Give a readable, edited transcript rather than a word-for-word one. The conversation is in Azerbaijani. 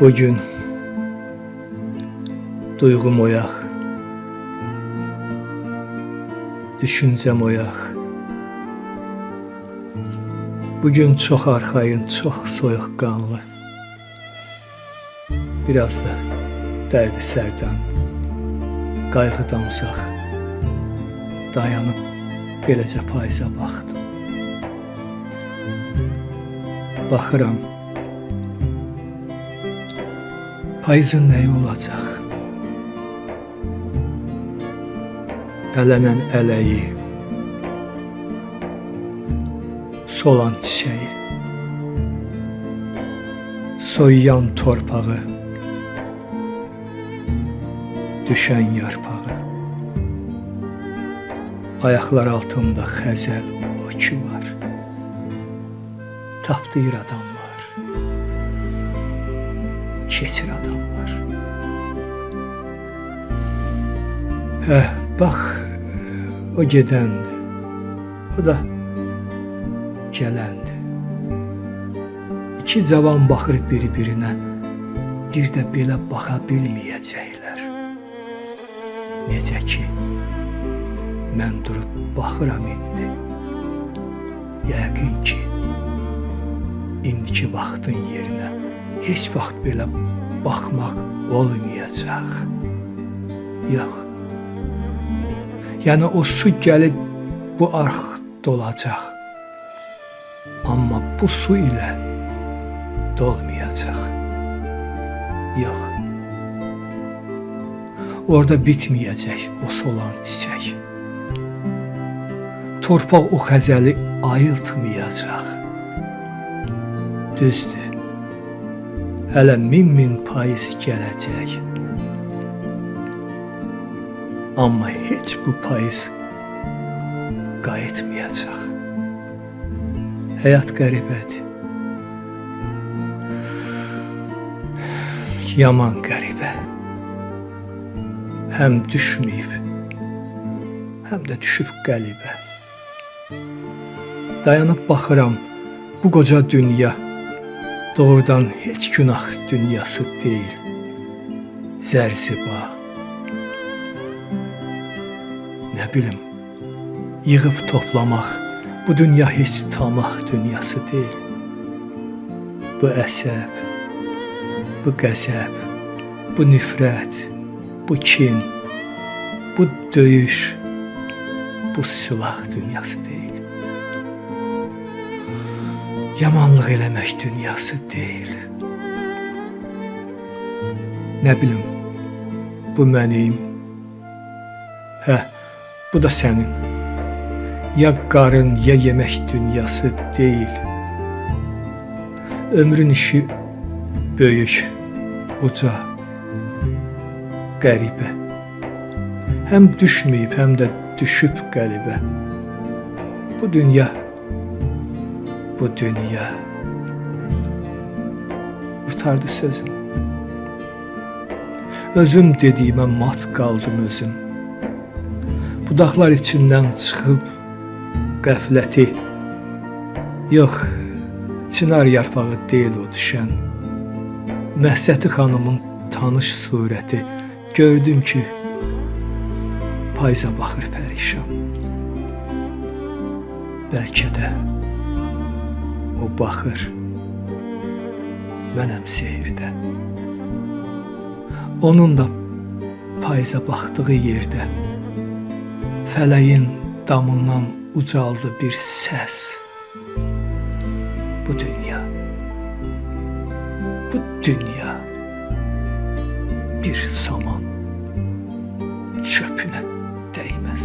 Bugün duygum oyaq, düşüncəm oyaq. Bugün çox arxayın, çox soyuqqanlı. Biraz da dərdi sərdən, qayğıdan uzaq. Dayanıb beləcə payıza baxdım. Baxıram, payızın nəyi olacaq? Ələnən ələyi, solan çiçəyi, soyuyan torpağı, düşən yarpağı. Ayaqlar altında xəzəl o ki var, tapdıyır adamlar, keçir adamlar. Bax, o gedəndir, o da gələndir. İki cavan baxır bir-birinə, bir də belə baxa bilməyəcəklər. Necə ki, mən durub baxıram indi. Yəqin ki, indiki vaxtın yerinə heç vaxt belə baxmaq olmayacaq. Yox. Yəni o su gəlib bu arx dolacaq. Amma bu su ilə dolmayacaq. Yox. Orada bitməyəcək o solan çiçək. Torpaq o xəzəli ayıltmayacaq. Düzdür. Hələ min payız gələcək. Amma heç bu payız qayıtmayacaq. Həyat qəribədir. Yaman qəribə. Həm düşməyib, həm də düşüb qəlibə. Dayanıb baxıram, bu qoca dünya doğrudan heç günah dünyası deyil. Zərziba. Nə bilim, yığıb toplamaq, bu dünya heç tamah dünyası deyil. Bu əsəb, bu qəzəb, bu nifrət, bu kin, bu döyüş, bu silah dünyası deyil. Yamanlıq eləmək dünyası deyil. Nə bilim, bu mənim, bu da sənin. Ya qarın, ya yemək dünyası deyil. Ömrün işi böyük, uca, qəribə. Həm düşməyib, həm də düşüb qəlibə. Bu dünya qurtardı sözüm. Özüm dediyimə mat qaldım özüm. Budaqlar içindən çıxıb qəfləti, yox, çınar yarpağı deyil o düşən. Məhsəti xanımın tanış surəti, gördüm ki, payıza baxır pərişan. Bəlkə də o baxır, mənəm sehirdə. Onun da payıza baxdığı yerdə fələyin damından ucaldı bir səs. Bu dünya bir saman çöpünə dəyməz.